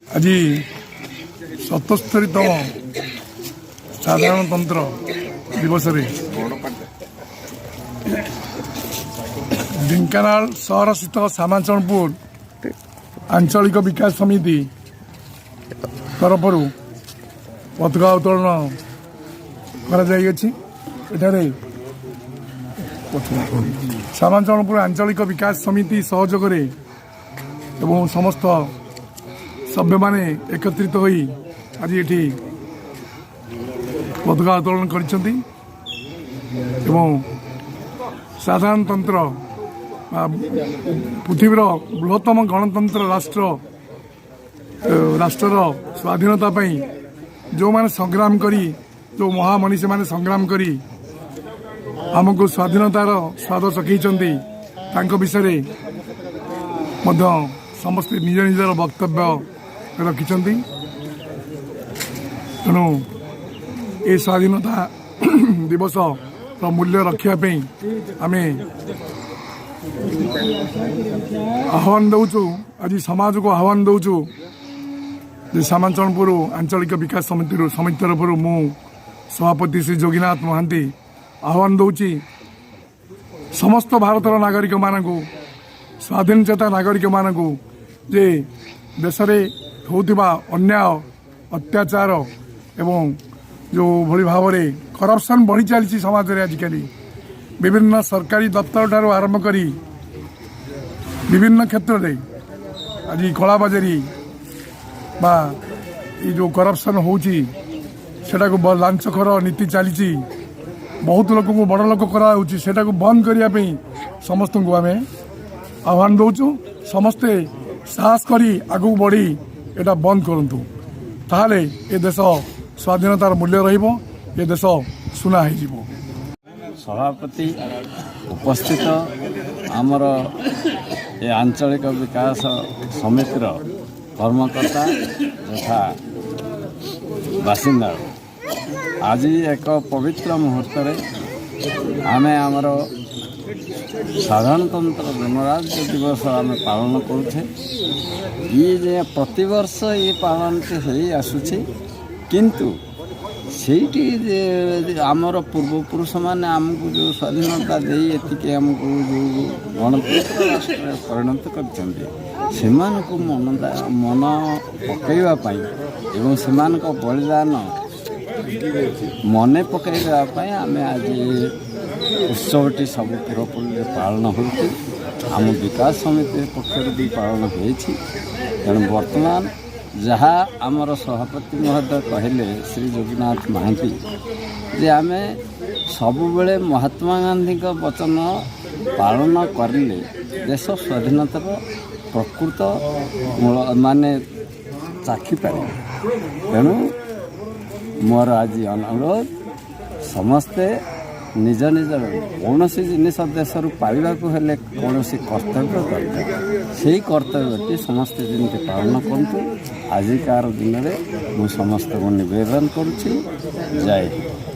आज 77तम साधारणतंत्र दिवस ढेंकानाल सहर स्थित सामाचरणपुर आंचलिक विकास समिति तरफ पताका उत्तोलन सामाचरणपुर आंचलिक विकास समिति सहयोग एवं समस्त सभ्य माने एकत्रित होई आज ये पताका उत्तोलन करिसेंती एवं साधारणतंत्र पृथ्वीर बृहत्तम गणतंत्र राष्ट्र स्वाधीनता जो माने संग्राम करी जो महामनीषी माने संग्राम करी आमको स्वाधीनतार स्वाद चखी विषय समस्ते निज निजर वक्तव्य रखिंट तेणु ये स्वाधीनता दिवस मूल्य रखापी आम आह्वान दौचु आज समाज को आह्वान दौचु सामाचरणपुर आंचलिक विकास समिति तरफ मु सभापति श्री जोगीनाथ महांती आह्वान दौची समस्त भारतर नागरिक मानक स्वाधीन चेता नागरिक मानक जे देश में होता अन्याय अत्याचार एवं जो भली भाव में करप्शन बढ़ी चली समाज में आजिकल विभिन्न सरकारी दफ्तर ठार आरंभ करी विभिन्न क्षेत्र में आज कलाबाजारी बा ये जो करप्शन होची सेटा को लांचखोर नीति चली बहुत लोक को बड़ लोक करा बंद करने समस्त को आम आह्वान दौचु समस्ते साहस करी आगू बढ़ी एटा बंद करंतु ताहले ए देश स्वाधीनतार मूल्य रहिबो ए देश सुना है जीवो। सभापति उपस्थित आमर ये आंचलिक विकास समितिर कर्मकर्ता तथा बासिंदा आज एक पवित्र मुहूर्त आम आमर साधारणतंत्र गणराज्य दिवस आम पालन करुचे ये प्रतिवर्ष ये पालन हो आसुची किंतु सेठी आमर पूर्वपुरुष मैंने आमको जो स्वाधीनता दे आमको जो गणतंत्र राष्ट्र परिणत कर मन पकईवाई एवं से बलिदान मन पकईवाई आम आज उत्सवटी सब पूरपूरी पालन होती आम विकास समिति पक्षर भी पालन होती तेणु बर्तमान जहाँ आमर सभापति महोदय कहले श्री जोगीनाथ महांती जे आम सबुबले महात्मा गांधी का वचन पालन करले देश स्वाधीनतार प्रकृत माने चाखी पारे तेणु मोर आज अनुरोध समस्ते निज निजर कौन सी जिनिस देश पाइबा हेले कौन सी कर्तव्य दरकार से कर्तव्यटी समस्ते जमी पालन करूँ आजिकार दिन में मुझे समस्त को निवेदन करुच्ची जय हिंद।